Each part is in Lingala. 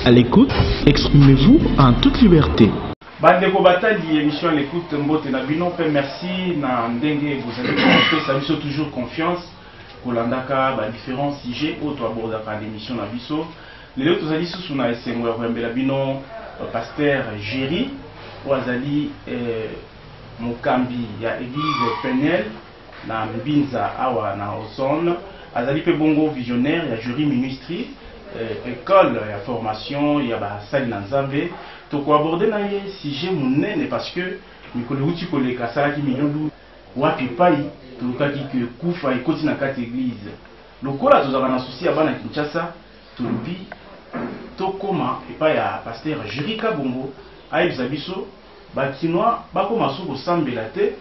À l'écoute, exprimez-vous en toute liberté. Bandeko Batali, émission à l'écoute, Mbote Nabino, merci na ndenge vous avez commencé, ça nous toujours confiance pour l'andaka, différents sujets, autres abordaka l'émission Nabiso. Les autres ali sous na esengo ya Rwembela Bino, pasteur Géry, Ouazali Mukambi ya église Penel, na Mbinza Awa na Ozone, Azali pe bongo visionnaire ya jury ministry, école ya formation ya ba sali na Nzambe. Donc on aborder na ye sujet munene parce que mikolo uti koleka sala ki minyondu wapi pai tulukaki ke kufa ikoti na kati église. Lokola tozaka na souci ya bana Kinshasa tulubi tokoma epa ya pasteur Géry Kabongo ayebisa biso bakinois bakoma soko sambela te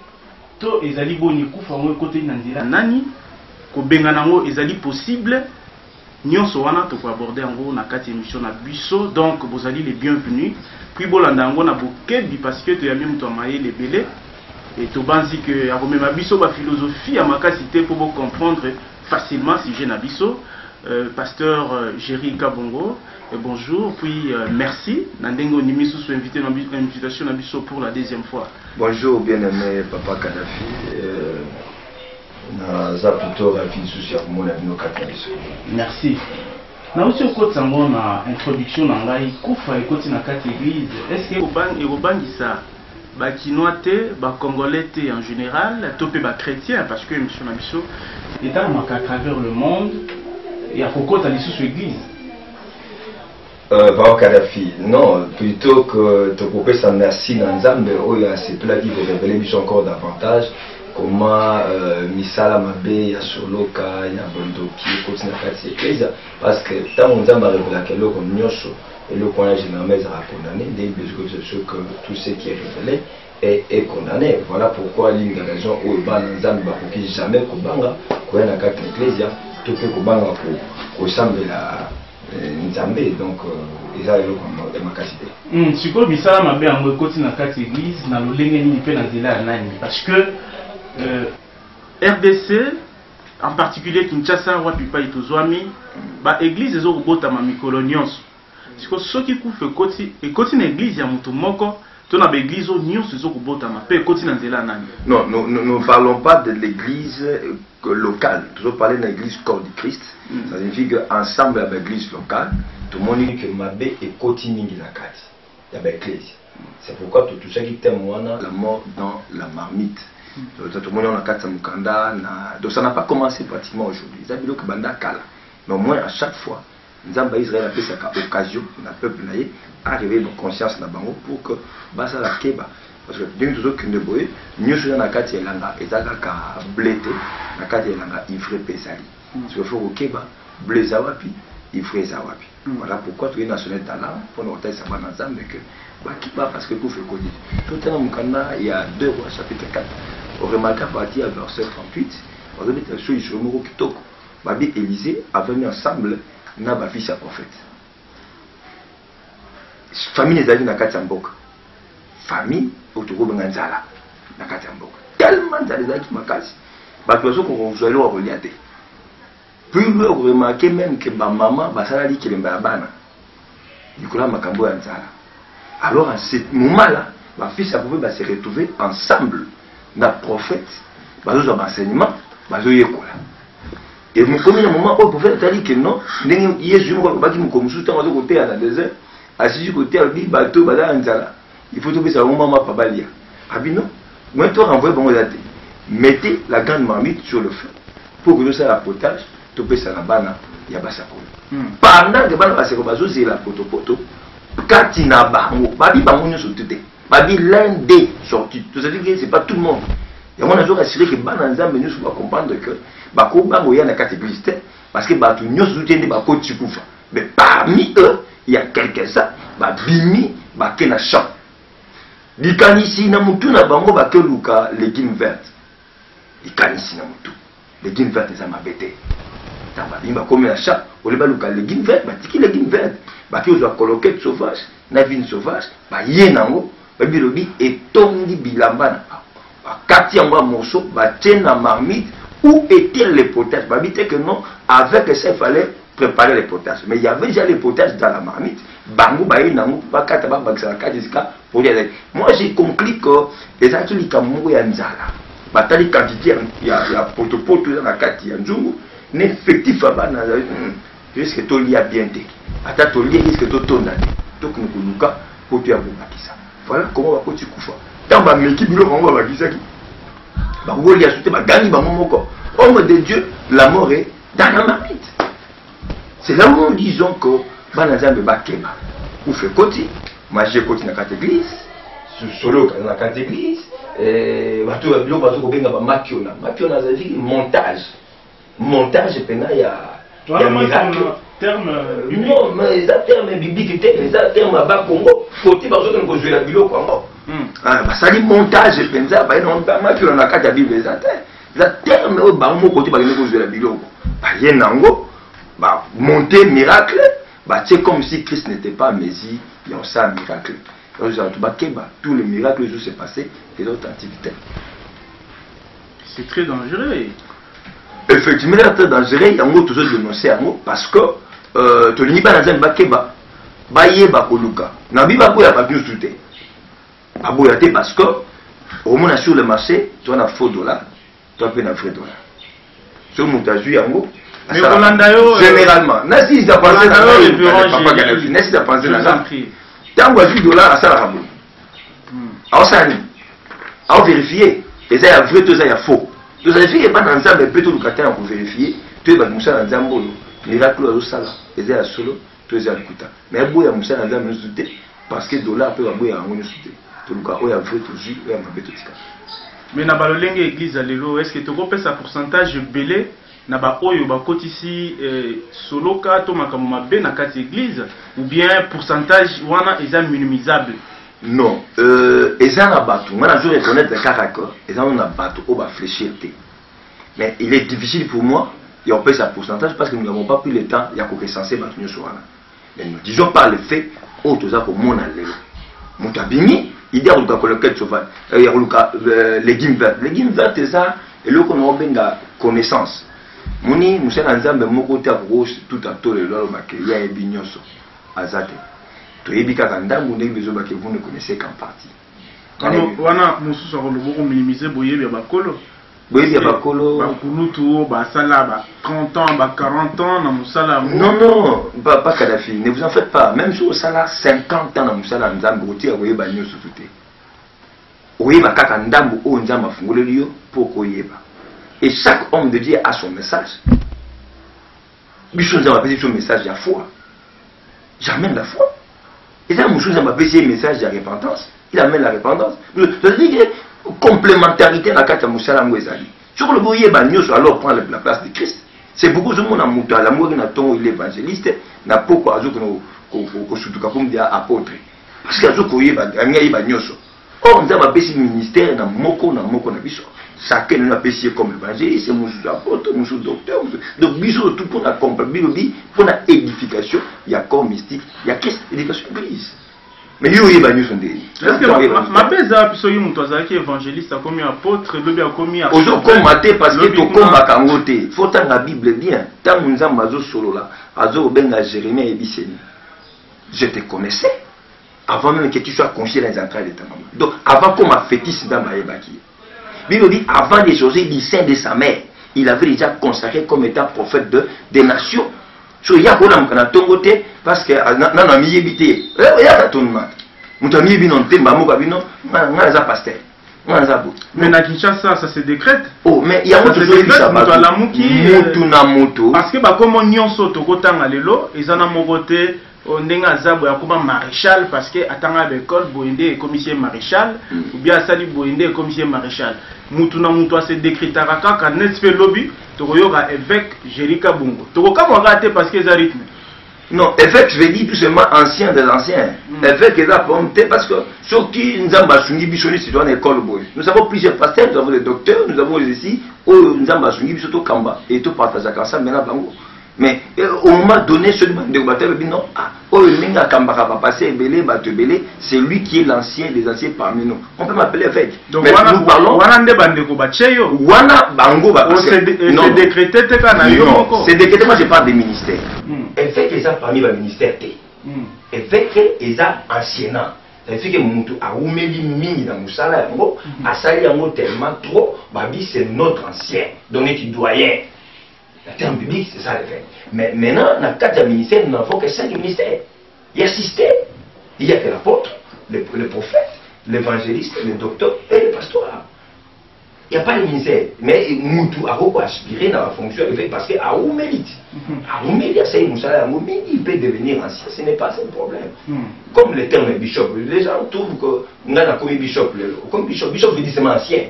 to ezali boni kufa ngo ekoti na nzela nani ko benga nango ezali possible. Nyonso wana to ko aborder yango na kati émission na biso, donc vous allez les bienvenus. Puis bolanda yango na bokebi parce que to ya même to maye les belé et to banzi que ya komema biso ba philosophie ya makasité pour vous comprendre facilement si j'ai na biso. Pasteur Géry Kabongo, bonjour, puis merci. Nandengo Nimisu soit invité dans l'invitation na biso pour la deuxième fois. Bonjour bien-aimé Papa Kadhafi. Merci. Na aussi au côté sango na introduction na ngai kufa ekoti na kati église. Est-ce que obangisa ba kinois te, ba congolais te en général, topé ba chrétien parce que monsieur Nabiso est à travers le monde et à kokota li sous église. Papa Kadhafi, non, plutôt que de couper sa merci dans Nzambe, c'est plat qui veut révéler encore davantage. Comment misala mabe ya soloka ya bondoki continue à faire église parce que tant on a révélé que l'eau comme nyosho et le qu'on a généralement condamné des besoins que tout ce qui est révélé est condamné. Voilà pourquoi l'une des raisons où ban nzambe ba ko jamais ko banga ko na kati église tout que ko banga ko semble la nzambe donc eza le comme makasité. Siko misala mabe yango continue na kati église na lolenge ni pe na nzela nani parce que RDC, en particulier Kinshasa, Wapipa et Tozwami, ba église ezo robota ma mikolo nyonso. Siko soki kufe koti e koti na église ya mutu moko, to na ba église o nyonso ezo robota ma pe koti na nzela nani. Non, nous ne parlons pas de l'église locale. Nous parlons de l'église corps du Christ. Ça signifie qu'ensemble avec l'église locale, tout le monde dit que mabé et koti mingi na kati. Ya ba église. C'est pourquoi tout ça qui témoigne la mort dans la marmite. Donc ça n'a pas commencé pratiquement aujourd'hui. Mais au moins à chaque fois, Nzamba Israël a fait cette occasion, le peuple arrivé dans conscience pour que ça la keba. Parce que nous tous autres ne boye, nous sommes dans kati elanga ezaka blété, na kati elanga ifré pesali. Parce qu'il faut keba bléza wapi, ifré zawapi. Voilà pourquoi tous les nationaux talents pour nous retenir ça dans Nzamba que parce que tout fait connu. Tout à l'heure, il y a 2 rois chapitre 4. On remarque à partir du verset 38, on a dit que sur le Kitoko, Babi Élisée avait mis ensemble na fils à prophète. Famille des amis na Katsambok. Famille autour de Nzala na Katsambok. Tellement des amis qui m'accasent. Babi ozo qu'on joue au reliaté. Puis on remarque même que ma maman basala dit qu'elle est bana. Nicolas Makambo Nzala. Alors à ce moment-là, ma fils a pu se retrouver ensemble. Na prophète, bazo za enseignement, bazo yekola. Et mon premier moment où le prophète a dit que non, Jésus va qui me comme sous temps côté à la désert, assis côté à lui bateau bada nzala. Il faut trouver ça au moment papa lia. Abino, moi toi renvoyer bon la tête. Mettez la grande marmite sur le feu pour que ça la potage, topé ça la bana, ya basa ko. Pendant que bana basa ko bazo c'est la poto. Katina bango, babi bango nyo sotuté. Babi l'un des sortis. Tout ça dit que c'est pas tout le monde. Et moi, je assuré que Bananza nous va comprendre que Bako Bango y a une catégorie parce que Batu nous soutient des Bako Tchikoufa. Mais parmi eux, il y a quelques-uns, Babimi, Bakena Champ. Dikanisi Namutu na Bango Bakeluka, légumes vertes. Dikanisi Namutu. Légumes vertes, ça m'a bêté. Tababim Bakome na Champ, ou les Baluka, légumes vertes, Batiki légumes vertes. Baki aux coloquettes sauvages, Navine sauvage, Bayenango. Babilobi et tondi bilambana. Kati en morceau, batien na marmite, où étaient les potages? Babité que non, avec ça il fallait préparer les potages. Mais il y avait déjà les potages dans la marmite. Bango, baye, nango, bakata, baksa, bakata, pour dire. Moi, j'ai conclu que les acteurs qui ya nzala. Batali quantité, il y a potopoto dans la kati ya nzungu. N'effectif à bas, risque to lia bien té. Ata to lia risque to tonane. Donc nous kuluka, pour te aboumakisa. Voilà comment on va continuer kufa. Dans ma équipe, on va bakisa qui. Bango lia souté, bagani, bango moko. Homme de Dieu, la mort est dans la marmite. C'est là où nous disons que Banazambe Bakeba, ou fait côté, moi j'ai côté dans la église, solo dans la église, bateau à bio, bateau à benga makiona, makiona ça dit montage, montage pena il y a miracle. Non, mais ça terme biblique, ça terme à bas Congo, côté bateau que nous jouons la bilo Congo. Ah, ça dit montage pena, bah non pas makiona dans la Bible ça terme. La terme au bas mon côté bah nous jouons la bilo, bah y nango. Bah, monter miracle, bah, c'est comme si Christ n'était pas Messie, il y a ça un miracle. Tous les miracles où s'est passé, et d'autres activités. C'est très dangereux. Effectivement, c'est très dangereux, il y a un mot toujours dénoncé un mot, parce que tu n'as pas dans un bakeba, baye bakoluka. Nabi bako ya pas mieux souté. Aboyate parce que, au moins sur le marché, tu as un faux dollar, tu as un vrai dollar. Sur mon tazu, un mot. Mais généralement, Nasi ils a pensé dans la Nasi a pensé dans la tant que dollar à ça la rabou. Alors ça à vérifier, et ça y a vrai, tout ça y a faux. Tout ça vérifier pas dans ça, mais plutôt le catin pour vérifier. Tu es pas moussa dans Zambolo, miracle au sala, et ça y a solo, tout ça y a kuta. Mais boy ya moussa dans Zambolo souté, parce que dollar peut boy à un souté. Tout le cas, il y a vrai tout jus, il y a mauvais tout ça. Mais na balolenge église à l'élo, est-ce que tu peux ça pourcentage belé? Na ba oyo ba kotisi soloka to makambo mabe na kati église ou bien pourcentage wana est minimisable? Non, eza na bato, moi je reconnaître le caractère, eza na bato o ba fléchir té. Mais il est difficile pour moi et on paie sa pourcentage parce que nous n'avons pas pris le temps ya ko recenser bato nyo wana. Mais nous disons par le fait o toza ko mona lelo. Mutabini idée ko ka collecte sauvage, ya ko légumes verts ça et le qu'on a benga connaissance. Muni musana nzambe moko ta rose tout à tout le lolo make ya ebinyoso azate to ebika kandambu ndenge bezo bake vous ne connaissez qu'en partie wana mususu ko loboko minimiser boyebi ya bakolo ba kulutu ba sala ba 30 ans ba 40 ans na musala non pas Kadhafi, ne vous en faites pas, même si au sala 50 ans na musala nzambe otia boyeba nyoso tuté oyeba kaka ndambu o nzamba fungoleli yo pour koyeba. Et chaque homme de Dieu a son message. Bichon m'a son message de la foi. J'amène la foi. Et ça, Mouchou m'a un message de repentance. Il amène la repentance. C'est-à-dire que complémentarité dans la carte de Moussala Mouezali. Sur le boyer, alors prend la place de Christ. C'est beaucoup de monde à Mouta. La mouille n'a ton l'évangéliste. N'a pas quoi comme des apôtres. Parce que il y a or, nous avons un ministère dans Moko na Biso. Chacun nous a payé comme évangéliste, c'est mon apôtre, mon docteur. Donc, bisous tout pour la compréhension, pour la édification, il y a corps mystique, il y a qu'est-ce éducation église. Mais il y a des choses. Est-ce que ma pèse puis soyez mon toisa qui évangéliste a commis apôtre, le bien commis apôtre. Aujourd'hui, combattre parce que tu combats kangoté. Faut tant la Bible bien. Tant nous avons mazo solo là, azo benga Jérémie et Bisseni. Je te connaissais avant même que tu sois confié dans les entrailles de ta maman. Donc, avant qu'on m'a fétiche dans ma ébaki. Bible dit, avant des choses, il dit sein de sa mère, il avait déjà consacré comme étant prophète des nations. So, il y a un tongoté parce que dans la miébité, il y a un tonnement. Mouta miébi non temba mo babino, nga za pasteur. Nga za bo. Mais na Kinshasa ça se décrète. Oh, mais il y a un truc ça ba. Mutu na mutu. Parce que ba comme nyonso to kotanga lelo, ezana mogoté ndenga zabo ya kuma maréchal parce que atanga l'école boende commissaire maréchal ou bien sali boende commissaire maréchal. Mutu na mutu se décrétera kaka net fait lobby to yoga évêque Jérika Bongo. To ko ka raté parce que ça rythme. Non, évêque, je vais dire tout simplement ancien des anciens. Évêque est là pour monter parce que ceux qui nous avons basuni bisoni c'est dans l'école boy. Nous avons plusieurs pasteurs, nous avons des docteurs, nous avons ici où nous avons basuni bisoto kamba et tout partage comme ça maintenant bango. Mais au moment donné, celui de Batel dit non, c'est lui qui est l'ancien des anciens parmi nous. On peut m'appeler évêque. Donc, mais nous parlons. C'est décrété, c'est décrété, moi je parle des ministères. Évêque, ils ont parmi les ministères. Évêque, ils ont anciennant. Ça fait que Moutou a oumeli mini dans Moussala, a sali tellement trop, c'est notre ancien, donc tu doyen. Le terme public, c'est ça le fait. Mais maintenant, dans le cadre du ministère, nous n'avons que 5 ministères. Il y a système. Il y a que l'apôtre, le prophète, l'évangéliste, le docteur et le pasteur. Il n'y a pas de ministère. Mais Moutou a beaucoup aspiré dans la fonction parce qu'il a où mérite. A où mérite, il peut devenir ancien. Ce n'est pas un problème. Comme le terme bishop, les gens trouvent que nous avons commis bishop. Comme bishop veut dire seulement ancien.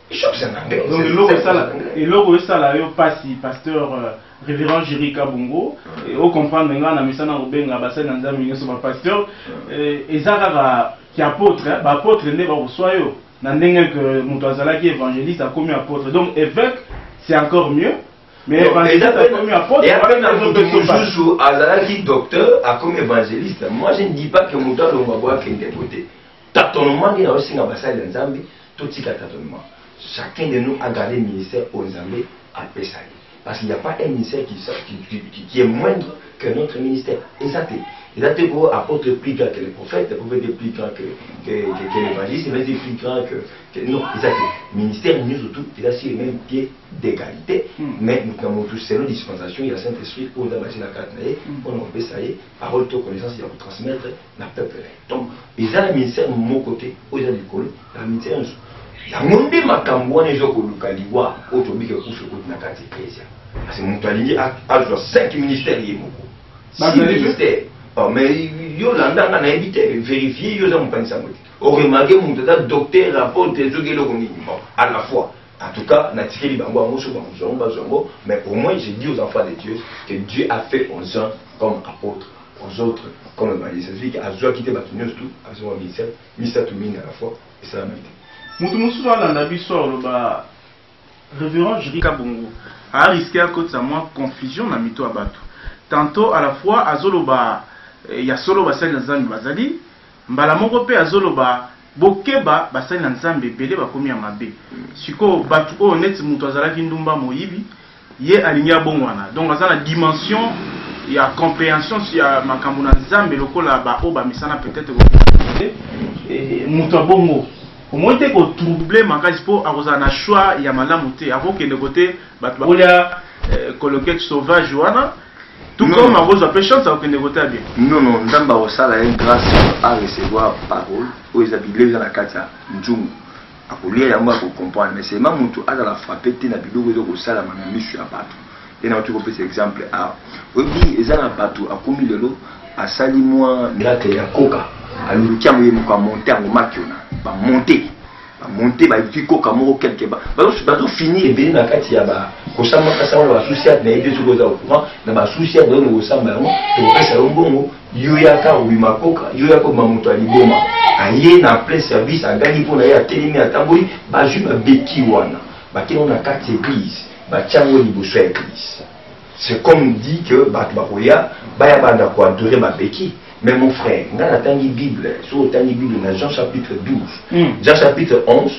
Bishop, c'est un anglais. Donc, et l'autre, ça, là, il pasteur révérend Jerry Kabongo. Et on comprend maintenant, on a mis ça dans le bain, on a passé dans un pasteur. Et ça, qui est apôtre, apôtre, il n'est pas au soyeux. Que Moutouazala qui est évangéliste a commis apôtre. Donc évêque, c'est encore mieux. Mais évangéliste a commis apôtre. Et après, Moutouazala qui est docteur a commis évangéliste. Moi, je ne dis pas que Moutouazala va voir qu'il est côté. Tâtonnement, il y a aussi un ambassade de Nzambi, tout ce tâtonnement. Chacun de nous a gardé le ministère au Nzambi à Pessaï. Parce qu'il n'y a pas un ministère qui est moindre que notre ministère. Et ça, il a été pour apôtre plus grand que le prophète est plus grand que l'évangéliste, il est plus grand que. Non, le ministère, nous surtout, il a sur le même pied d'égalité, mais nous avons tous selon dispensation, il y a Saint-Esprit, on a bâti la carte, on a fait ça y est, parole de connaissance, il y a pour transmettre la peuple. Donc, ils ont le ministère de mon côté, ils ont l'école, le ministère. Il y a un monde de Makamboua, les gens qui ont le Kaliwa, autour de la carte ecclésia. Parce que mon aligné a 5 ministères, il y a 6 ministères. Mais yo landa na éviter vérifier yo za mpanisa moto o remarquer mon docteur rapport des à la fois en tout cas na tikeli bango amoso bango mais au moins j'ai dit aux enfants de Dieu que Dieu a fait aux uns comme apôtres aux autres comme évangéliste. C'est que azwa quitter batunyo tout azwa ministère tout mine à la fois et ça m'a été mutu mususu alanda biso ba révérend Jerry Kabongo a risqué à cause de moi confusion na mito abatu tantôt à la fois azoloba ya solo basali na nzambe bazali mbala moko pe azoloba bokeba basali na nzambe bele bakomi ya mabe siko batu o neti mutu azalaki ndumba moyibi ye alingi abongwana donc aza na dimension ya compréhension ya makambo na nzambe lokola ba o bamisana peut-être mutu abongo omoite ko troubler makasi po akoza na choix ya malamu te akokende kote batu bakolia colloquette sauvage wana. Tout comme à vos péchants, ça aucun dégoûté bien. Non, non, Ndamba Osala a une grâce à recevoir parole, où ils habitent dans la carte Ndjum. À lire, il y a moi pour comprendre, mais c'est même tout à la frappé, tu n'as plus de Osala, ma mise sur la patte. Et dans tout cet exemple, à oui, ils ont un bateau, à commis de l'eau, à Salimois, là, il y a Coca, à l'Ukiam, il y a monter en Makiona, va monter. Monter ba viko kamoro quelque part bazo fini et bien na kati ya ba kosama kasama ba souciat na ide suko za courant na ba souciat do no kosama yango to pesa mbongo yo yaka ubimakoka yo yako mamuto aliboma aye na plein service agani pona ya telemi atamboli ba ju ba beki wana ba kino na kati église ba chango liboso église. C'est comme dit que ba bakoya ba ya banda ko adorer ba beki. Mais mon frère, dans la Bible, sur la Bible, dans Jean chapitre 12, Jean chapitre 11,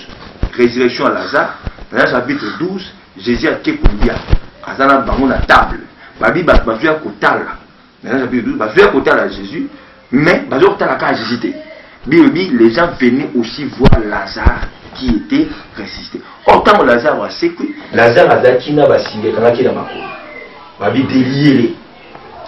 résurrection à Lazare, dans Jean chapitre 12, Jésus a été combien à la table. La Bible a besoin de Kotala. Dans Jean chapitre 12, besoin de Kotala à Jésus, mais besoin de Kotala à Jésus. Les gens venaient aussi voir Lazare qui était ressuscité. Autant Lazare a sécu, Lazare a Zakina va signer quand il a ma cour. La Bible déliée.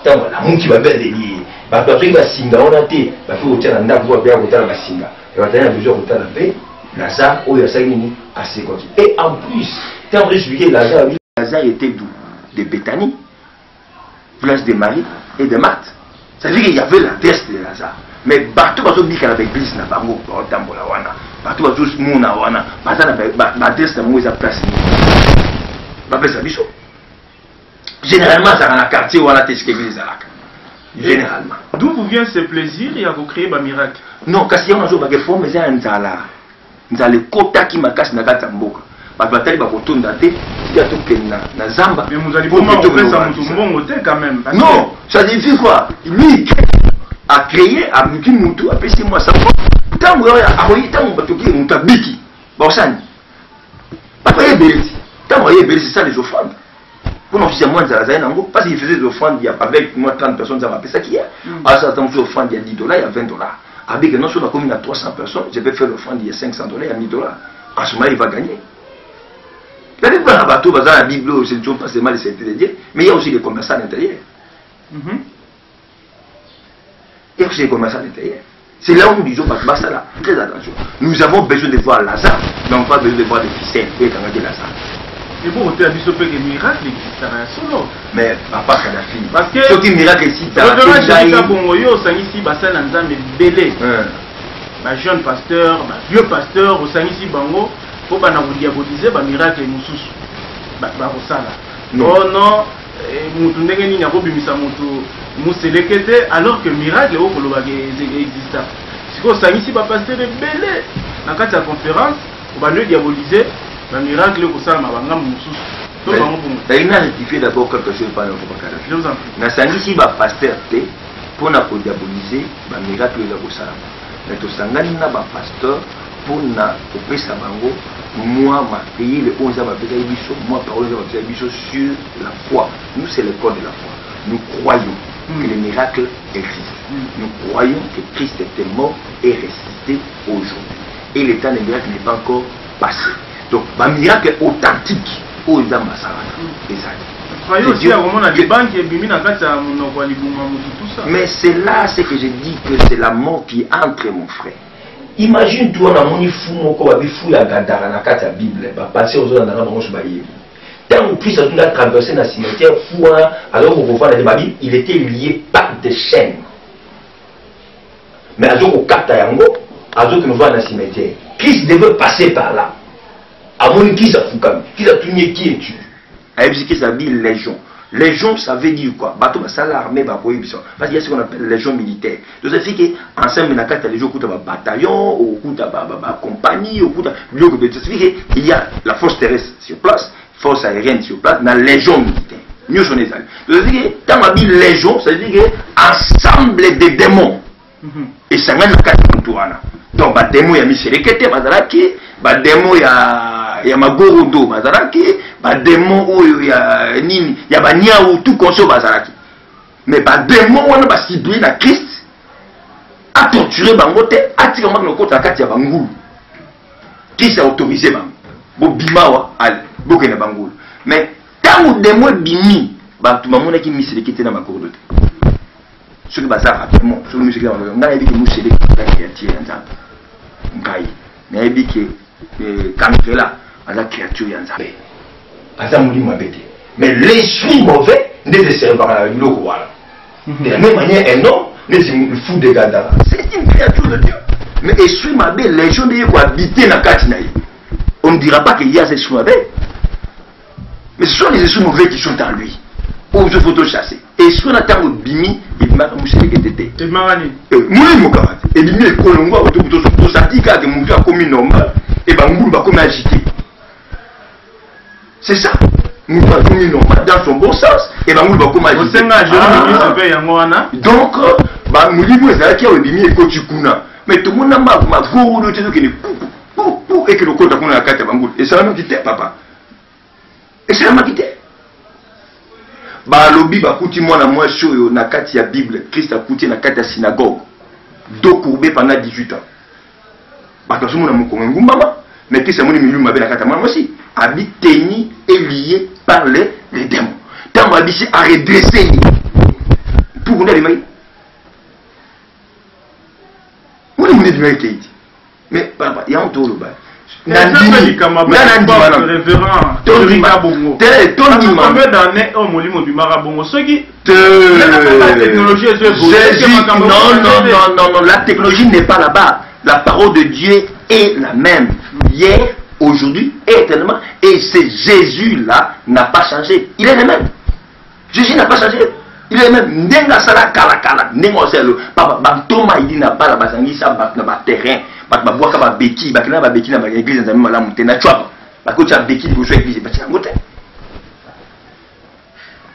Tant la mon qui va bien délier. Parce que va singa on a été, parce que au tient na voix bien au tient la singa. Et on a besoin au tient la paix. Lazare au Yassagini à ses côtés. Et en plus, quand on expliqué Lazare était d'où? De Béthanie, village de Marie et de Marthe. C'est-à-dire qu'il y avait l'adresse de Lazare. Mais partout où il y avait l'église, il y avait partout où il y avait l'adresse de Moïse à place. Généralement, ça dans la quartier où on a testé l'église à la. Généralement. D'où vous vient ce plaisir et à vous créer un miracle? Non, parce qu'il y a un jour qui mais c'est un zala. Nzale kota qui m'a cassé na kata mboka. batali bakotonda te ya tokenda na zamba. Mais vous allez pas quand même. Non, ça signifie quoi? Lui a créé a buki mutu a pesi moi ça. Tango ya akoyi tango batoki mutu biki. Bosani. Papa yebeli. Tango yebeli c'est ça les offrandes. Pour officiellement ça la nango parce qu'il faisait des offrandes il y a avec moi 30 personnes ça m'a fait ça qui est. Ah ça tant offrande il y a $10, il y a $20. Avec non sur la commune à 300 personnes, je peux faire l'offrande il y a $500, il y a $1000. En ce moment il va gagner. Il y a des bateaux dans la Bible, c'est toujours pas seulement les saintetés de Dieu, mais il y a aussi les commerçants à l'intérieur. Il y a aussi les commerçants à l'intérieur. C'est là où nous disons, là, très attention. Nous avons besoin de voir Lazare, mais on n'a pas besoin de voir des ficelles et de Lazare. Et pour vous aviser que les miracles existent solo. Mais papa Kadhafi, parce que ce qui miracle ici, un jeune pasteur, un vieux pasteur, au Sanisi Bango, pour nous diaboliser, un miracle nous non, non, alors que le miracle existe. Si vous avez un pasteur belé, dans la conférence, on va nous diaboliser, le miracle au Salma Bangam Moussous. Il a rectifié d'abord quelque chose par rapport à Kadhafi. Je vous en prie. Si un pasteur pour nous diaboliser, le miracle au Salma. Mais tout ça, il y a un pasteur pour nous bango. Moi, ma pays, le 11 ans, moi, parole sur la foi. Nous, c'est le corps de la foi. Nous croyons que le miracle existe. Nous croyons que Christ était mort et ressuscité aujourd'hui. Et le temps des miracles n'est pas encore passé. Donc, un miracle authentique aux âmes à Sarah. Mais c'est là ce que je dis que c'est la mort qui entre mon frère. Imagine-toi dans mon fou mon corps avec fou la gadara na kata Bible passer aux autres dans la branche baïe. Tant plus on a traversé dans le cimetière fou alors qu'on voit dans les il était lié par des chaînes. Mais alors au kata yango alors que nous voit dans le cimetière. Christ devait passer par là. À mon qui ça fout comme qui a tué qui est tu. Avec ce qui s'habille légion. Légion, ça veut dire quoi? Bateau, ça l'armée, parce qu'il y a ce qu'on appelle légion militaire. Donc, ça fait qu'ensemble, il y a les gens qui ont un bataillon, ou qui ont une compagnie, ou qui ont il y a la force terrestre sur place, force aérienne sur place, dans la légion militaire. Mieux son exemple. Donc, ça veut dire que quand on dit légion, ça veut dire ensemble des démons. Et ça mène à 4 tourana. Donc, les démons, il y a Micherekete, les démons, il y a Magorodo, Bazaraki, les démons, il y a Nini, il y a Banyao, tout conscient Bazaraki. Mais les démons, on a ciblé dans Christ, a torturé Bangote, a tiré le côté à Katia Bangoul. Qui s'est autorisé Bangoul? Bo Bimawa, al, Bokena Bangoul. Mais quand les démons bimi, tout le monde qui Micherekete dans Magorodo. Ce qui est rapidement, ce qui est on a dit que nous c'est des créatures ensemble. Mais il dit que quand là, on a créature ensemble. Mais l'esprit mauvais ne se sert pas à la de la même manière, un homme ne se fout de Gadara. C'est une créature de Dieu. Mais l'esprit mauvais, les gens qui habiter dans la Katinaï. On ne dira pas qu'il y a des esprits mauvais. Mais ce sont les esprits mauvais qui sont en lui. Ou je faut chasser. Et si on attend au bimi, il m'a mouché les tétés. Et marani. Moi, mon camarade. Et bimi, le colombo, au satika, de mon gars comme normal. Et ben, mon va comme agité. C'est ça. Mon gars comme normal, dans son bon sens. Et ben, mon va comme agité. Donc, mon livre, c'est là qu'il y a au bimi et kochikuna. Mais tout le monde a ma gourou de tout qui est pou, et que le compte a qu'on a la carte à Bangoul. Et c'est la même qui t'est, papa. Et c'est la même qui t'est. Balobi bakuti mwana mwasi oyo na kati ya Bible Christ akuti na kati ya synagogue dos courbé pendant 18 ans. Parce que mon amour ngumama mais Christ amoni milu mabe na kati ya mwana mwasi abiteni est lié par les démons. Tant abisi a redresser pour qu'on ait les mailles. On est venu de mailles. Mais papa, il y a un tour là-bas. Nandini non, la technologie n'est pas là-bas. La parole de Dieu est la même hier, aujourd'hui, éternellement. Et c'est Jésus-là n'a pas changé. Il est le même. Jésus n'a pas changé. Il est même. Nenga sala kala. Nenga sala. Papa, Thomas il dit n'a pas la basangi ça na terrain. Baboaka ba beki, bakina ba beki na ba église nzambe malamu te na chwapa. Parce que tu as béquille pour jouer église. Bah tiens, ngote.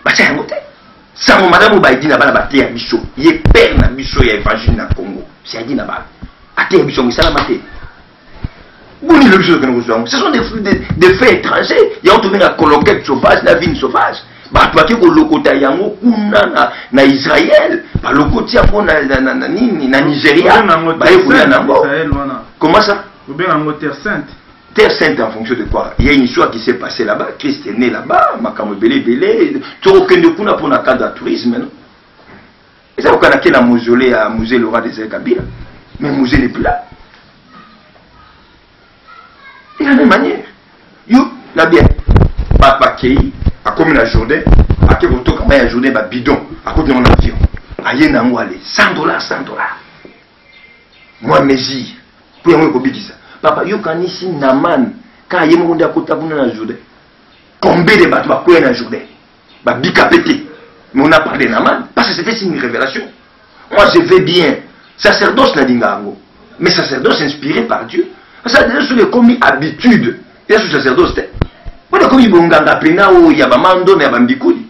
Bah tiens, ngote. Ça, mon madame, bah, il dit, n'a pas la bataille à Bichot. Il est père na Bichot, il y a évangile na Congo. C'est à dire, n'a pas. À terre, Bichot, ça l'a maté. Ce sont des faits étrangers. Il y a un colloquet sauvage, la ville sauvage. Bah, toi qui es au Yango, na Israël, bah, le côté na Nigeria, bah, comment ça? Terre Sainte. Terre Sainte en fonction de quoi? Il y a une histoire qui s'est passée là-bas. Christ est né là-bas, Makamo Belé. Tu as aucun de coup pour un cadre de tourisme, non? Et ça, vous connaissez la mausolée à Musée Laurent des Kabila. Mais le musée n'est plus là. De la même manière, yo, là bien, papa Kei, à comme la journée, à quel moment quand la journée, bidon, à côté de mon avion, à Yenangwale, $100, $100. Moi, Messi, pour y avoir ça. Papa, yo, quand ici, Naman, quand il y a un monde à côté de la journée, combien de bateaux à quoi la journée, bika pété. Mais on a parlé de Naman, parce que c'était une révélation. Moi, je vais bien, sacerdoce n'a dingango, mais sacerdoce inspiré par Dieu. Ça a déjà commis habitude. Il y a ce sacerdoce. On a commis Bonganga Pena ou Yabamando, Yabambikoudi.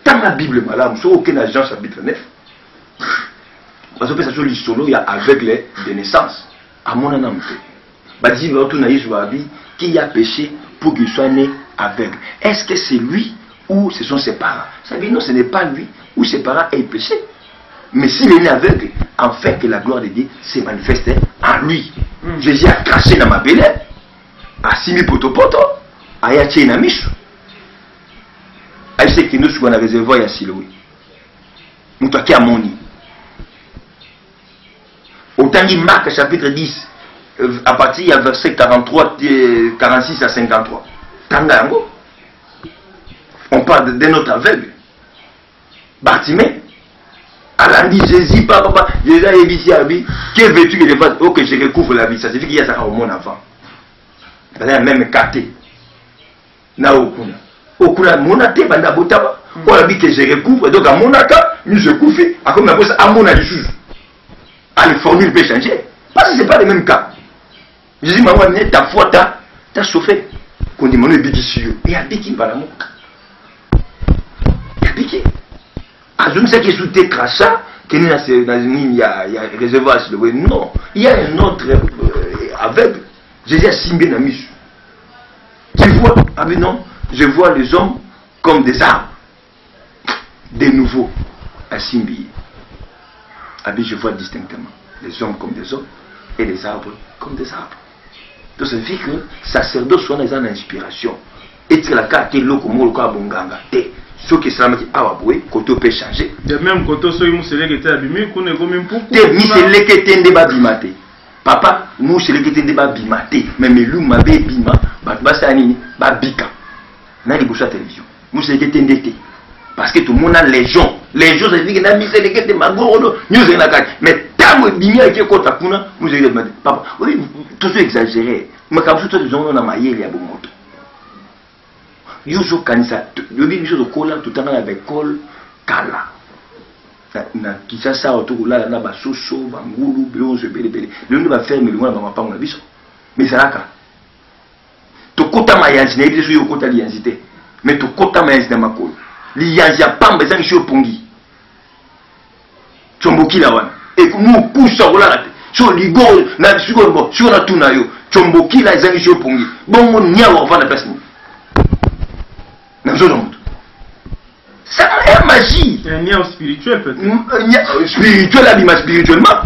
Dans la Bible, madame, sur aucune agence chapitre 9. Parce que ça sur l'histoire, il y a aveugle de naissance. À mon âme. Badi, qui a péché pour qu'il soit né aveugle. Est-ce que c'est lui ou ce sont ses parents? Ça veut dire non, ce n'est pas lui ou ses parents aient péché. Mais s'il est né aveugle, en fait que la gloire de Dieu s'est manifestée en lui. Jésus a craché dans ma belle, a simi potopoto, a yaché na michou. A sait que nous sommes dans le réservoir à Siloé. Nous sommes à Moni. Autant dit Marc chapitre 10, à partir du verset 43, 46 à 53. Tangango. On parle d'un autre aveugle. Bartimée. Alors dit Jésus, papa, Jésus a dit à lui, que veux-tu que je fasse? Oh, que je recouvre la vie. Ça signifie qu'il y a ça au monde avant. Il y a même caté. Na okuna. Okuna, mon até, banda botaba. On a dit que je recouvre. Donc, à mon aka, je couvre. À comme la bosse, à mon avis, ah, les formules peuvent changer. Parce que ce n'est pas le même cas. Jésus m'a dit, ta foi, t'as chauffé. Qu'on dit, mon biki sur. Il y a biki, par l'amour. Il y a biki. Ah, je ne sais que sous tes crachats, qu'il y a un réservoir sur le web. Non, il y a un autre aveugle. Jésus a simbé dans Michou. Tu vois, ah mais non, je vois les hommes comme des arbres. Des nouveaux à Simbi. Ah bien, je vois distinctement les hommes comme des hommes et les arbres comme des arbres. Donc ça fait que sacerdoce soit dans l'inspiration. Et tu la carte l'eau comme le cas bonganga. Ce qui est aboué, côté peut changer. De même côté so imu sele qui était abîmé, qu'on est comme un poukou. Te mi sele qui était débat bimate. Papa, nous sele qui était débat bimate. Mais lou mabe bima, basa nini, ba bika. Na li boucha télévision. Nous sele qui était ndete. Parce que tout le monde a les gens. Les gens, ça veut dire que na mi sele qui était magoro, nous c'est la carte. Mais tant bimia qui est côté kuna, nous c'est papa. Oui, tout ça exagéré. Mais quand vous tous on a maillé il y a beaucoup. Yozo kanisa, le but de cola tout en avec col kala. Na kisasa autour là na basoso, bangulu, bionze belebele. Le nous va faire mais le monde va pas on biso. Mais ça là to kota mayanzi na biso yo kota lianzité. Mais to kota mayanzi na makolo. Lianzi ya pamba za ngisho pongi. Chomboki la wana. Et nous poussa ola so ligo na siko bo, so na tuna yo. Chomboki la za ngisho pongi. Bongo nyawa va na place ni. Ça est magie. Un lien spirituel peut-être. Spirituel, abîme spirituellement.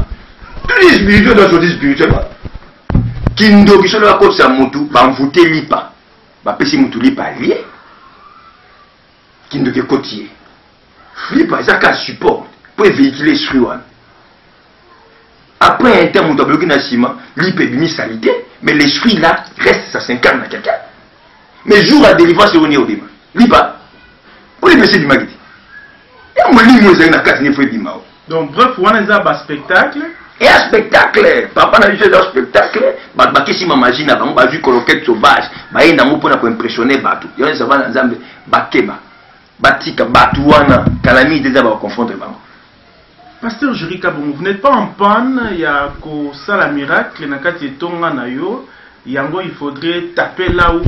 Tous les spirituels doivent sortir spirituellement. Kindo qui sont là à côté de Motu, va envoûter l'IPA. Va passer Motu l'IPA lié. Kindo qui est côtier. L'IPA, ça a un support pour véhiculer ce fruit. Après un temps, on doit bloquer dans le ciment. L'IPA est mis salité, mais l'esprit là reste, ça s'incarne à quelqu'un. Mais jour à délivrance, c'est au niveau des mains. Liba, pour les messieurs du Magdi. Donc, bref, on a un spectacle. Et un spectacle, papa n'a vu un spectacle. Si ma magie n'a pas vu coloquette sauvage, il y a un mot pour impressionner Batou. Il y a un savant ensemble, Bakeba, Batika, Batouana, Kalami, déjà va confondre. Pasteur Jurika, vous n'êtes pas en panne, il y a ça la miracle, il y a Tonga Nayo. yango il faudrait taper là où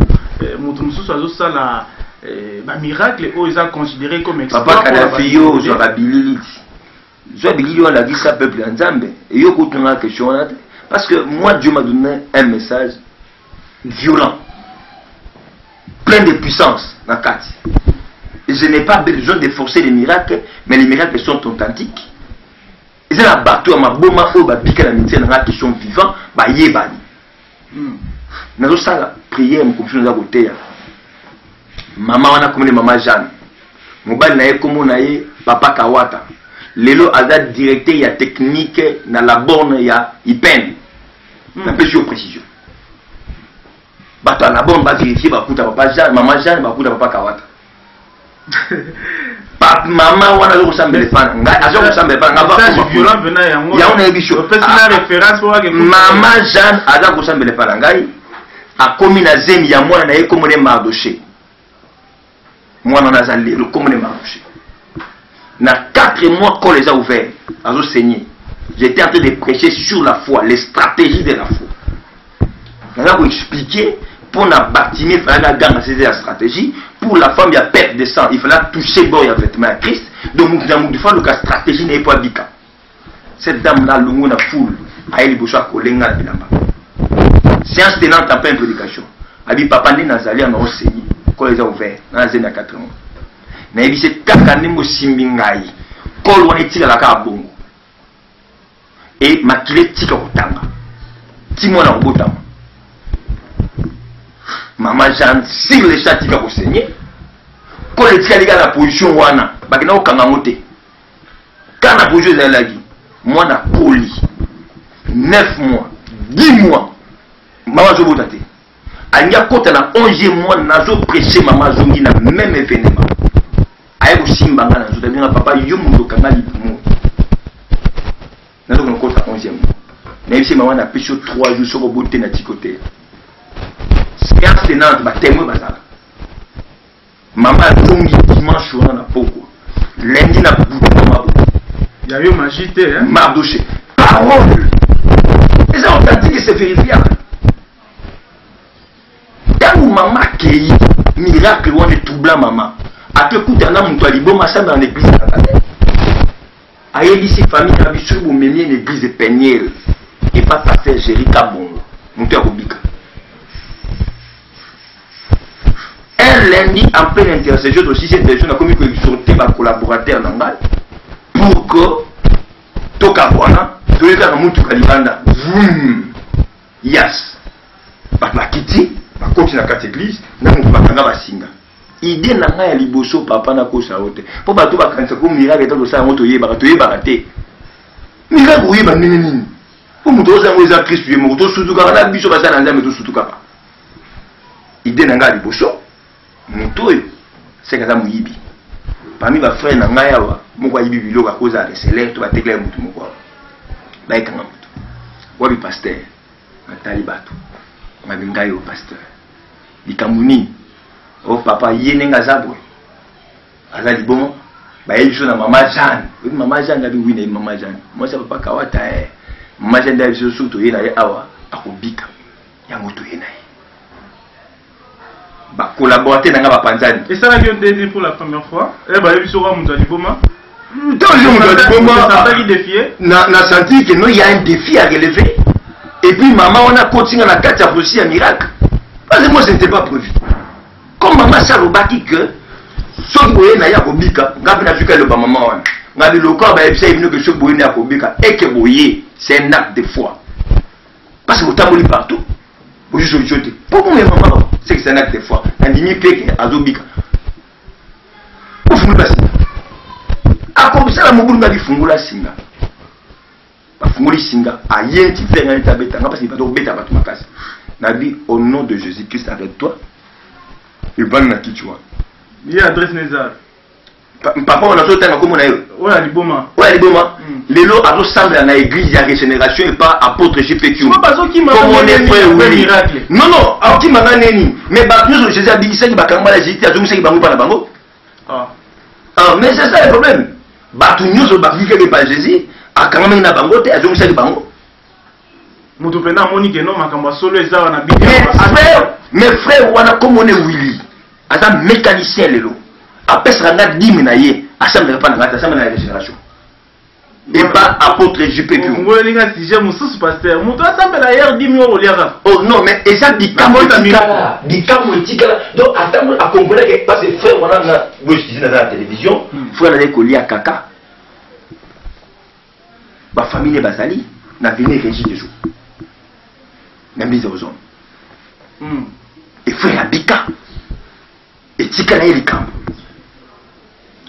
Moutounsou ça la miracle où ils ont considéré comme exploit. Papa Kadhafi yo zwa bilili. Zwa bilili on a dit ça peuple Nzambe. Et yo koutuna la question parce que moi Dieu m'a donné un message violent, plein de puissance dans Kati. Je n'ai pas besoin de forcer les miracles, mais les miracles sont authentiques. Et c'est la bateau à ma boma ou ba bika la mitié dans qui sont vivants, ba yebani. Nazo sala prière mon confiance à côté. Maman wana comme maman Jeanne. Mobile na ye comme na ye papa Kawata. Lelo aza directeur ya technique na la borne ya IPEN. Na précision précision. Bato à la borne ba vérifier ba kuta papa Jeanne, maman Jeanne ba kuta papa Kawata. Papa maman wana lo kusambele pana. Nga azo kusambele pana nga ba ko violent venant ya ngo. Ya on a bicho. Parce que la référence pour que maman Jeanne aza kusambele pana ngai. A komi na zemi ya mwana na ye comme ne Mardoché. Mwana na zali le comme ne Mardoché. Na 4 mois qu'on les a ouverts, à nous saigner. J'étais en train de prêcher sur la foi, les stratégies de la foi. On a expliqué pour la bâtiment, il fallait garder la stratégie. Pour la femme, il y a perte de sang, il fallait toucher bon, il y a vêtement à Christ. Donc, il faut que la stratégie n'est pas bika. Cette dame-là, l'ongo na foule, a eu le kolenga la bilamba. Séance tenante en pleine prédication. Abi papa né Nazali en enseigné, qu'on les a ouverts, dans la zone à 4 mois. Na ebise kaka ndemo simbi ngai kolo wana etika kaka bongo et makile tika kotanga ti mwana kobotama maman Jeanne sur le chat tika kosenye kolo etika lika na position wana bakina kokanga mote kana position ezalaki mwana koli 9 mois 10 mois maman zobota te anya kota na 11e mois nazo prêcher maman zongi na même événement. Aïe simba ngana zo tabinga papa yo mundo kanga lipumo nazo ko ta 11e même si maman na pécho 3 jours sur boté na tikoté séance tenante ba témoin bazala maman zongi dimanche na poko lundi na buta mabo il y a eu magie té hein Mardoché parole et ça authentique c'est vérifiable tant maman kei miracle on est troublant maman. Après coup d'un homme, liboma ça dans l'église. Aïe ici famille a vu sur vous mener l'église de Peniel et pas passer Jérica Bongo. Monter à Rubika. Un lundi en pleine intercession aussi cette personne a commis que sortir ma collaborateur nangal pour que Tokawana tous les gars mutu kalibanda yes ba kiti ba continue à l'église na mu bakanga basinga. Idée n'a pas liboso papa na kosa ote. Po bato ba kanisa ko miracle to sa moto yeba to yeba te. Miracle ko yeba nini. Po moto za mo za Christ ye moto sutuka na biso ba sa na nzambe to sutuka pa. Idée na nga liboso. Moto yo c'est kaza muyibi. Parmi ba frère na nga yawa moko yibi biloko a koza de célèbre to ba tekla mutu moko. Ba ekanga mutu. Wabi pasteur. Atali bato. Mabinga yo pasteur. Likamuni. Oh papa yenenga zabwe ala libomo ba yejo na maman Jeanne maman Jeanne abi wina maman Jeanne moi ça papa Kawata maman Jeanne d'ailleurs surtout to yena awa akobika ya moto yena ba collaborateur nga ba panzani et ça va bien dit pour la première fois eh ba yebiso wa mutu liboma dans le monde de liboma ça qui défier na senti que non il y a un défi à relever et puis maman on a continué la carte à aussi un miracle parce que moi ce n'était pas prévu. Comme maman salobaki que soki boye na ya kobika ngapi na fika le ba maman wana ngabi lokwa ba ebisa ibino que soki boye na kobika et que boye c'est un acte de foi parce que vous tamboli partout vous juste jeter pourquoi maman c'est que c'est un acte de foi andimi peke azobika pour fungula singa akobisa la mobulu ngabi fungula singa ba funguli singa ayenti faire un tabeta nga parce que pas do beta ba tumakasi nabi au nom de Jésus-Christ avec toi. Et ban na kichwa. Il y a adresse Nézar. Papa on a tout temps comme on a eu. Ouais, liboma. Ouais, liboma. Lelo a ressemble à l'église à régénération et pas apôtre JPQ. Comme on est frère miracle. Non non, a qui m'a neni. Mais ba nous Jésus a dit ça qui ba kamba la jiti a tout ça qui ba mu pas na bango. Ah. Ah, mais c'est ça le problème. Ba tout nous ba qui que pas Jésus a kamba na bango te a tout ça qui bango. Moto pena moni que non makamba solo eza na bi. Mes frères wana comme on est Willy. Asa mécanicien lelo. Après ça na 10 minaye, assemble pas na assemble na génération. Et pas apôtre JPQ. Ngo linga si j'ai mususu pasteur. Moto assemble la hier 10 000 oliara. Oh non mais eza bikamo etika. Donc attends à comprendre que parce que frère wana na gauche dans la télévision, frère na ko lia kaka. Ba famille bazali na venir régir des jours. Na mise aux hommes. Et frère Abika. Et tika na elikambo.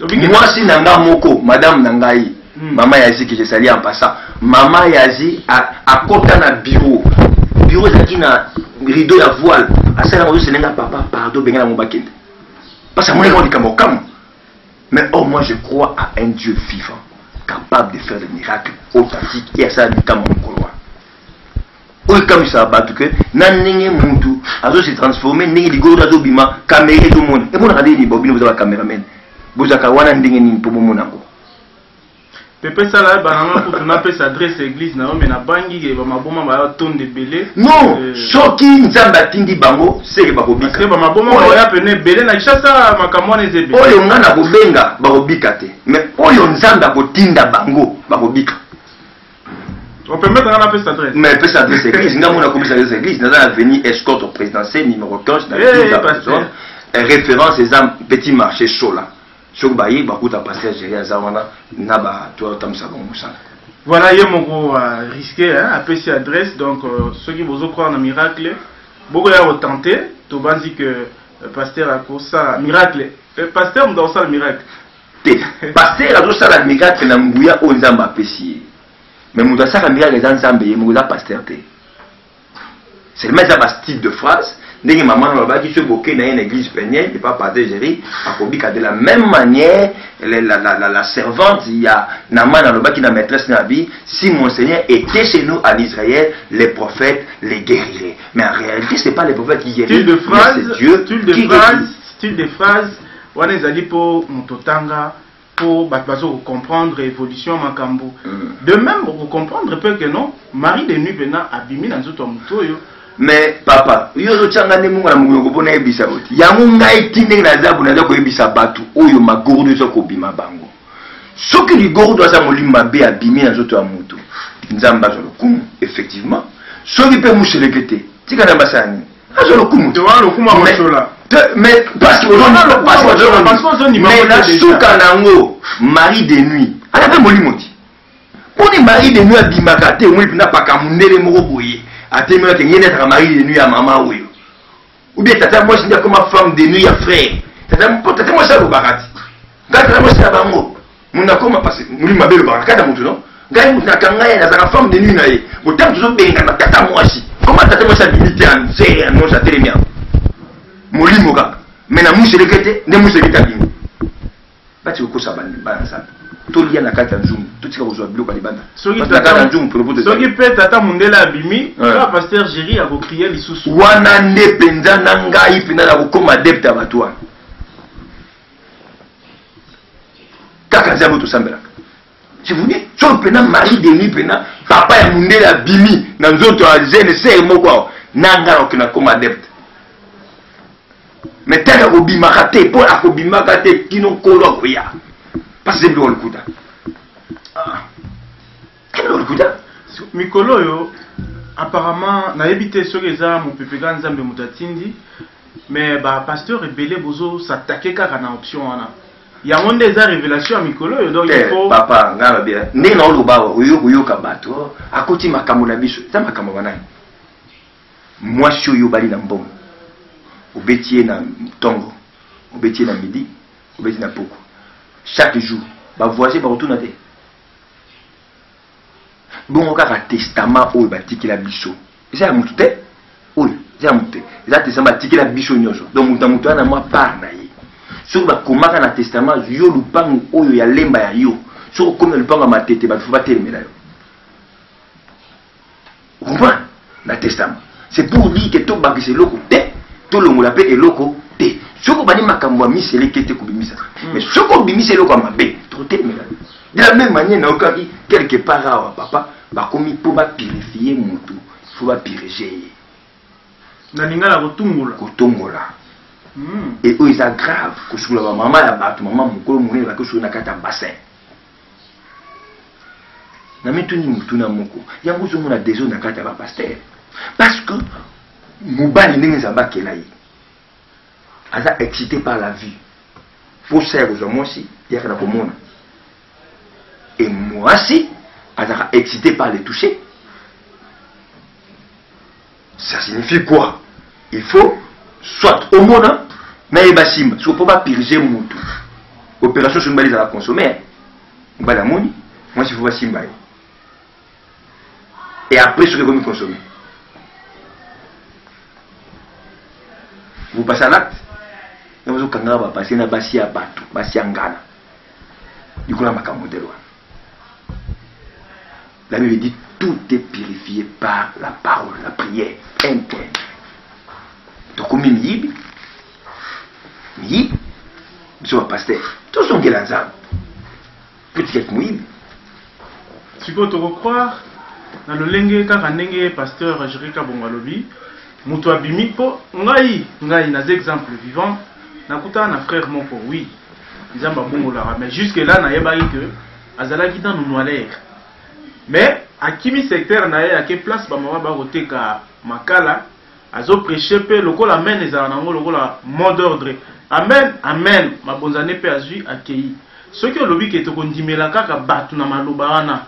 Moi si nanga moko, madame nangai, maman Yazi que je salue en passant. Maman Yazi a kota na bureau. Bureau zaki na rideau ya voile. Asala mo senga papa pardon benga mo bakende. Parce que moi on dit comme comme. Mais oh moi je crois à un Dieu vivant, capable de faire des miracles authentiques et ça dit comme mon couloir. Oui, comme ça, que nanenge muntu azo se transformer ningi ligoro azo bima caméra tout monde. Et bon regarder ni bobine vous avez caméraman. Vous avez kawana ndenge ni pour monango. Pepe ça là banana pour ton appel s'adresse église na mais na bangi ke ba maboma ba tonne de belé. Non, soki nzamba tindi bango c'est ba kobika. Parce que ba maboma ba ya pene belé na chasa makamone zebe. Oyo ngana kobenga ba kobika te. Mais oyo nzamba kotinda bango ba kobika. On peut mettre un appel s'adresse. Mais appel s'adresse église, nous avons commis s'adresse église, nous avons venu escorte présidentielle numéro 15 dans le référence des petit marché chaud là. Sur Baye, Bakuta passer gérer Zawana, Naba, toi tam savon moussa. Voilà, il y a mon gros risqué hein, appel s'adresse donc ceux qui vous croient en un miracle, beaucoup ont tenté, tout le monde dit que pasteur a fait ça miracle. Pasteur me donne ça le miracle. Pasteur a fait ça le miracle na Mbouya au Nzamba pesi. Mais mon ça cambier les ensembles et mon pasteur c'est le mettre à style de phrase dès que maman va qui se bloquer dans une église pénienne et pas pasteur gérer à Kobika de la même manière la servante il y a Naman dans le bas qui la maîtresse na vie si mon Seigneur était chez nous en Israël les prophètes les guériraient mais en réalité c'est pas les prophètes qui guérissent style de phrase c'est Dieu style de phrase on est allé pour Mototanga pour comprendre l'évolution Makambo. De même, pour comprendre peut que non, Marie de nuit venant abîmer dans tout mutoyo. Mais papa, yo tchanga ne munga na mungo bona ebisa oti. Ya munga itinde na zabu na zako ebisa batu oyo magordo zo ko bima bango. Soki li gordo za molimba be abimi na zoto ya mutu. Nzamba zo lokumu effectivement. Soki pe mushelekete. Tika na basani. Azo lokumu. To wa lokumu amochola. Mais parce que mais la souka nango mari de nuit ala pe molimoti poni mari de nuit abimaka te moi pina paka mundele moko boye atemela ke ngene ta mari de nuit ya mama oyo ou bien tata moi c'est comme femme de nuit ya frère tata moi ça lobakati tata moi ça bango muna koma passer mulima belo bakata mutu non ngai mutu nakanga ya za femme de nuit na ye botam tuzo benga na tata moi si comment tata moi ça milité en c'est non ça télémia molimo kaka mais na muselekete ne muselekete abimi bati kokosa bana sana tolia na kati ya nzumu totika kozwa biloko ya libanda soki pe tata mundela abimi ka pasteur Géry a crier lisusu wana nde penza na ngai pena na kokoma adepte ya bato wana kaka nzambe tosambelaka je vous dis so pena mari de nuit pena papa ya mundela abimi na nzoto ya jeune sere moko awa nanga okina koma adepte mais tel que Bimakate, pour la Bimakate, qui n'ont qu'au koya. Parce que c'est le coup. Quel est le coup? Mikolo, yo, apparemment, n'a évité ce que ça, mon pépégan Zambe Moutatindi, mais bah, pasteur rebelle bozo s'attaquer qu'à une option. Il y a un des révélations à Mikolo, donc il faut. Papa, n'a bien. Né dans le bas, ou kabato, à côté ma kamonabiso, ça ma kamonaï. Moi, je suis yobali n'ambon. Au bétier na tongo, au bétier na midi, au bétier na poko. Chaque jour, va voyager par retour na te. Bon, on a un testament où il va tirer la bicho. C'est un moutou. Oui, c'est un moutou. C'est un testament qui tirer la bicho nyoso. Donc, moutou na moi par na ye. Sur ba komaka na testament, yo lupangu oyo ya lemba ya yo. Sur comme lupangu ma tete, ba faut pas telemela yo. Vous comprenez? Le testament. C'est pour dire que tout baki c'est loko te. Tout le monde l'appelle eloko te. Soko bani makambo misele kete ko bimisa. Mais soko bimisa eloko mabe, trop te mela. De la même manière na okaki quelque part awa papa, ba komi pour ba purifier mutu. faut pas piriger. Nalingala kotungola. Kotungola. Et eux, ils sont graves. Que je la maman, la batte, maman, mon colo, mon nez, que je suis dans un bassin. Na mituni mutuna moko. Yango zo mona déso na kata ba pasteur. Parce que mobali ndenge zamba kelai. Aza excité par la vie. Pour ça que moi aussi, il y a ko mona. Et moi aussi, aza excité par les toucher. Ça signifie quoi? Il faut soit au monde, mais il va simba. Si on peut pas piriger moutou. Opération sur le à consommer. On va la moni. Moi, il faut pas simba. Et après, ce que vous consommez. Vous passez à l'acte. Vous allez passer à Bassi à Batou, Bassi à Ngana. Du coup, là, je vais la Bible dit tout est purifié par la parole, la prière. Un point. Donc, comme Miyib, je suis pasteur. Tous sont des ensemble. Petit Miyib. Tu peux te croire dans le lenge kaka ndenge pasteur Jérika Bongalobi mutu abimi po ngai na exemple vivant nakuta na frère moko oui nzamba bongola mais jusque là na yebaki que azalaki dans nous noirer mais akimi secteur na ye ake place ba mama ba koteka makala azo prêcher pe lokola men ezala nango lokola mot d'ordre amen amen mabonzane pe azui akei soki olobi ke to kondimela kaka batu na maloba wana.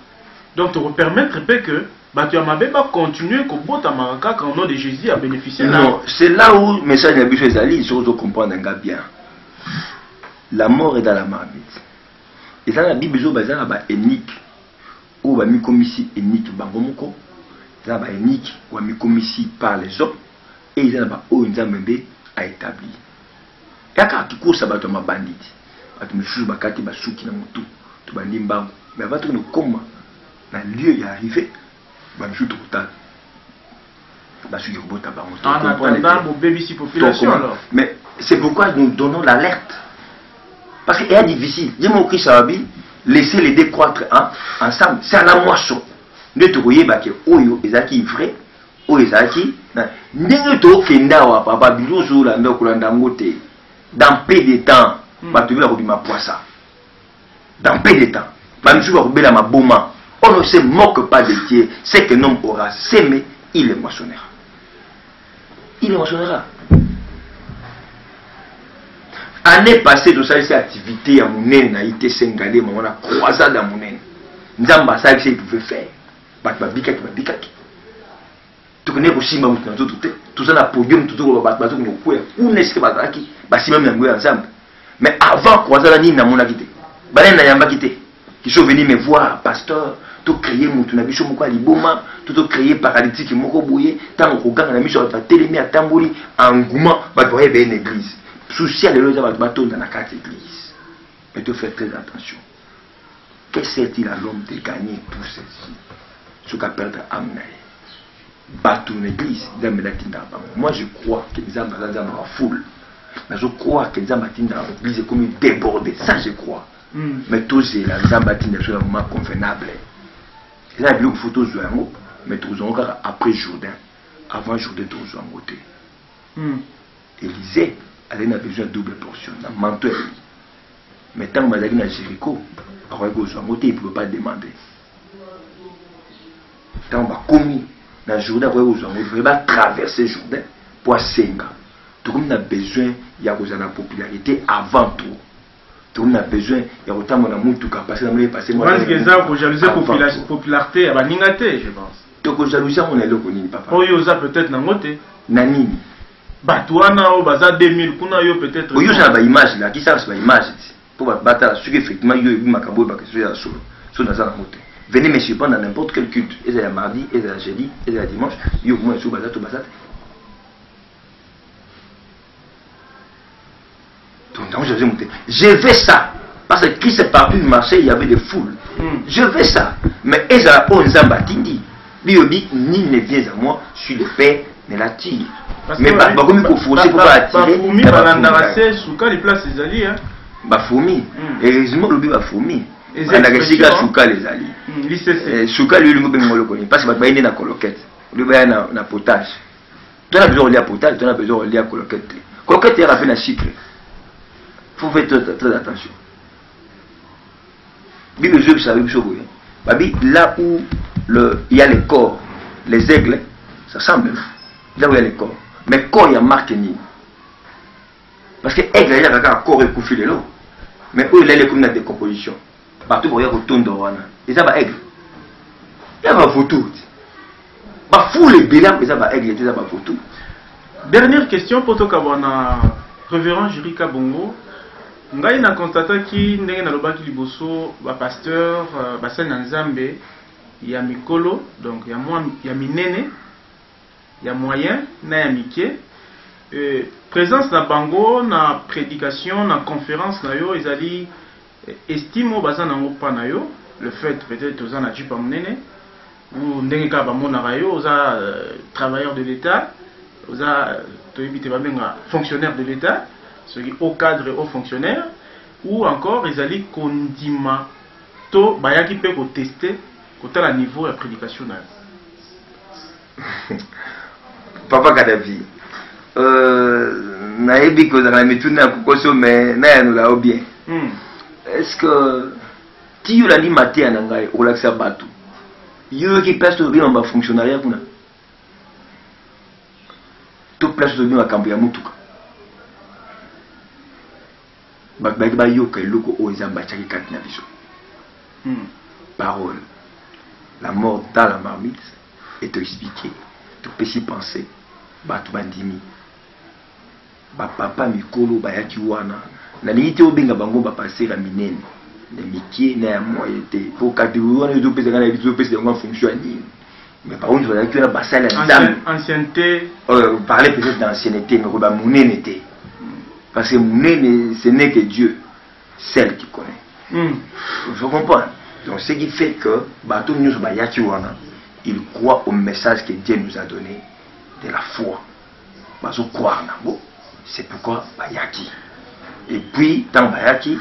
Donc, tu vas permettre que tu vas continuer à bota maraka quand au nom de Jésus à bénéficier. Non, c'est là où le message de Bishop Zali, il faut comprendre un gars bien. La mort est dans la marmite. Et dans la Bible, il y a une énique. Où il y a une ici énique bangomoko. Il y a une énique où il y a une ici par les hommes. Et il y a une énique à établir. Il y a un cours ça va être un bandit. Tu me choisis ma carte, tu me souki na mutu, tu me limbango. Mais avant tout, nous comment dans le lieu il est arrivé, bah je suis trop tard. Bah je suis au bout de en attendant mon baby population alors. Mais c'est pourquoi nous donnons l'alerte. Parce qu'il est difficile. J'ai mon Christ Sababi, laisser les décroître ensemble. C'est à la moisson. Nous te voyez que Oyo ezaki vrai, Oyo ezaki. N'est to kenda wa papa bilozo la ndo kulanda ngote. Dans peu de temps, bah tu vas ma poissa. Dans peu de temps, bah tu vas rebella ma boma. On ne se moque pas de Dieu. C'est que l'homme aura sémé, il le moissonnera. Il le moissonnera. Année passée, de cette activité à Mounen, a été séngalé, mais on a croisé à Mounen. Nous avons ça qu'il pouvait faire. Tu connais aussi ma mouton, tout ça, la podium, tout ça, où n'est-ce que Batraki, ensemble. Mais avant, croiser la Nina, mon habité. Balen n'a pas quitté. Ils sont venus me voir, pasteur. Tout créer mon tunabicho moko liboma, tout créer paralytique moko bouillé, tant qu'on gagne la mission va télémer à tambouri, engouement, va voir une église. Souci à l'éloge va bateau dans la carte église. Mais tu fais très attention. Que sert-il à l'homme de gagner tout ceci? Ce qu'a perdu Amnaï. Bateau une église, moi je crois que les hommes dans la foule. Mais je crois que les hommes dans l'église est comme débordé. Ça je crois. Mais tous les hommes dans un moment convenable. Il y a une photo de Zouango, mais tous encore après Jourdain. Avant Jourdain, tous en côté. Élisée, elle a besoin de double portion, dans manteau. Mais tant que elle est à Jéricho, il ne peut pas demander. Tant que commis dans Jourdain, il va traverser Jourdain pour Senga. Tout le monde a besoin de la popularité avant tout. Tout le monde a besoin de autant de monde qui passer dans le passé. Je pense que ça pour jalouser la popularité, à Ningate, je pense. Donc jalousie, on est là pour nous, papa. Oui, ça peut-être dans le Nani. Batouana, au bazar 2000, kuna yo peut-être. Oui, ça va image là, qui ça va image. Pour battre la suite, effectivement, il y a eu ma cabo, parce que c'est la solo. Sur dans la moto. Venez me surprendre dans n'importe quel culte. Et c'est la mardi, et c'est la jeudi, et c'est la dimanche. Il y a au moins sur bazar, tout bazar. Je vais ça. Parce que Christ est parti du marché, il y avait des foules. Je vais ça. Mais Ezra Onzamba Tindi. Biobi, ni ne vient à moi, je suis le père, ne la tire. Mais comme il faut forcer pour pas attirer. Bafoumi, Balandarase, Souka, les places, les alliés. Bafoumi. Heureusement, le Bafoumi. Balandarase, Souka, les alliés. Souka, lui, le mot, le connaît. Parce que Bafoumi est dans la coloquette. le bain na potage. Tu as besoin de lire potage, tu as besoin de lire coloquette. Coloquette est raffiné à sucre. Faut faire très attention. Bible je savais là où il y a les corps, les aigles, ça semble là où il y a les corps. Mais corps il y a marque ni. Parce que aigle il y a un corps et couffé l'eau. Mais où il est comme une décomposition. Partout où il y a retourne dans et ça va aigle. Il y a ma photo. Ba fou les bélans mais ça va aigle, ça va photo. Dernière question pour toi kabana révérend Jurika Bongo. Ngai na constata ki ndenge na lobaki liboso ba pasteur bassin na Nzambe ya mikolo donc ya minene ya moyen na ya mike présence na bango na prédication na conférence na yo ezali estimo baza na ngopa na yo le fait peut-être oza na jupa munene ou ndenge ka ba mona yo oza travailleur de l'état oza toyebite ba benga fonctionnaire de l'état ceux qui au cadre et au fonctionnaire ou encore ils allaient kondima to bayaki pe ko tester côté la niveau de prédication na Papa Kadavi naebi ko za mituna kokoso mais na nous la bien est-ce que ti yo la ni maté na ngai o la sabatu yo qui passe to bien ba fonctionnaire kuna to place to bien ba kambo ya mutuka parole. La mort dans la marmite et te expliquer. Tu peux s'y penser. Tu bandimi. Papa mikolo bayaki wana. Na limite obenga bango ba passer à minene. Na mikie na moyete. Pour catégorie on deux pèse na deux pèse de fonctionner. Mais par contre, il y a bassin ancienneté. Parler peut-être d'ancienneté, mais ba munene était. Parce que ce n'est que Dieu, celle qui connaît. Je comprends. Donc ce qui fait que il croit au message que Dieu nous a donné de la foi. C'est pourquoi Bayaki. Et puis, dans Bayaki,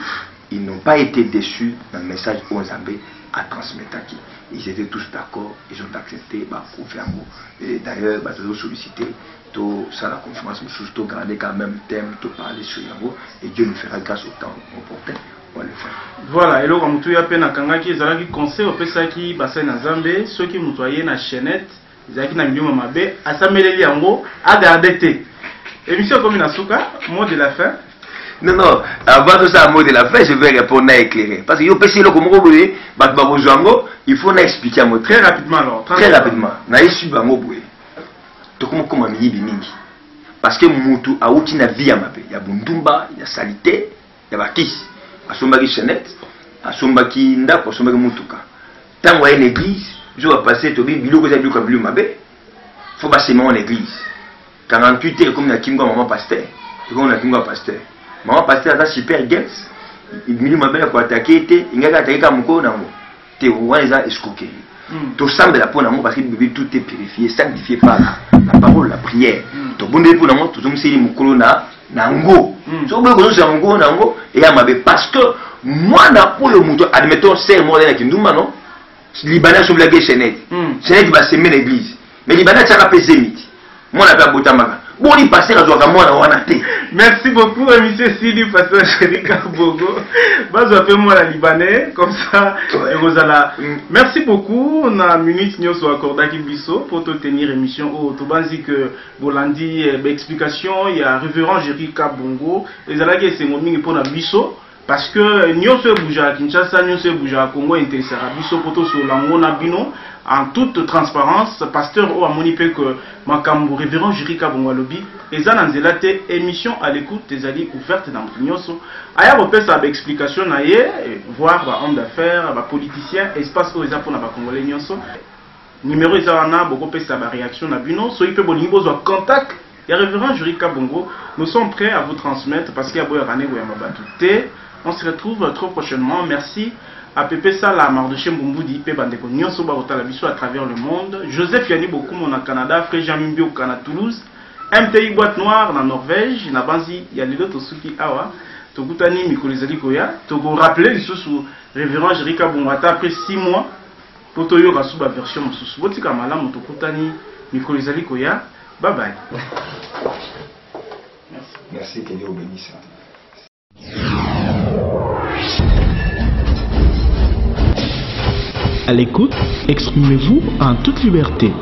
ils n'ont pas été déçus d'un message aux Zambé à transmettre. Ils étaient tous d'accord, ils ont accepté, et d'ailleurs, ils ont sollicité. Ça la conférence, surtout garder quand même thème, tout parler sur Yango, et Dieu nous fera grâce au temps opportun. On va le faire. Voilà, et là, comme tu as peine à Kangaki, ils ont conseil au Pesaki, Bassin Nazambe, ceux qui nous voyaient na chaînette, ils ont dit na milieu Mamabe, à Samuel Yango, à garder. Émission comme une asuka, mot de la fin. Non, avant de ça, mot de la fin, je vais répondre à éclairer. Parce que yo pesi lo comme roboué, il faut expliquer à moi. Très rapidement alors. Très rapidement. Na ici bango boué. Comme miyibi mingi parce que mutu auti na vie ya mabe ya bundumba ya salité ya bakisi asombaki chaînette asombaki ndako asombaki mutuka tango ya l'église je vais passer to biloko za biloko bilu mabe faut pas seulement en église 48 heures comme na kimba maman pasteur comme na kimba pasteur maman pasteur ça super girls bilu mabe ko attaquer te ingaka attaquer ka moko nango te wanza escroquer tout semble la peau parce que tout est purifié, sanctifié par la parole, la prière. Tout bon pour l'amour, tout le monde mukolo na nango. Tout le monde nango nango et amabe parce que moi na pour le mouton, admettons c'est moi dans la kinduma non. Libanais sur la chaînette. Chaînette va semer l'église. Mais Libanais ça rappelle zémite. Moi na pas botamaka. Bon, il passe à la merci beaucoup, monsieur Sidi, pasteur Jurika Bongo. Moi la Libanais, comme ça, et Rosala. Merci beaucoup. On a minute nous sur accorda Kibiso pour te tenir émission. Oh, tu vas dire que Bolandi, explication, il y a révérend Jurika Bongo. Et ça là que c'est mon mini pour la Biso. Parce que nous sommes bougés à Kinshasa, nous sommes bougés à Congo, intéressés à Biso, poto sur l'angona bino. En toute transparence, pasteur O a monipe que Makambo révérend Jurika Bongwalobi et Zananzelate émission à l'écoute des alliés ouvertes dans Kinyoso. Aya repère sa explication naie voir ba homme d'affaires, ba politicien espace où ils pour na ba congolais nyonso. Numéro izana boko pesa ba réaction na bino so ipe bolingi bozwa contact ya révérend Jurika Bongo. Nous sommes prêts à vous transmettre parce qu'il y a boya ranego ya mabatuté. On se retrouve trop prochainement. Merci. A Pepe Sala, Mardoché Mbumboudi, Ipe Bandeko, Nyonso Barota Labiso à travers le monde. Joseph Yani beaucoup mon Canada, Frère Jean-Mimbi au Canada, Toulouse. MTI Boîte Noire, en Norvège. Nabanzi, Yalilo Tosuki Awa. Togutani, Mikolizali Koya. Togo rappeler, sous révérend Jurika Bongwata après 6 mois. Pour Toyo Rasuba version Moussous. Botika Malam, Tokutani, mikolo ezali koya. Bye bye. Merci, que Dieu vous bénisse. À l'écoute, exprimez-vous en toute liberté.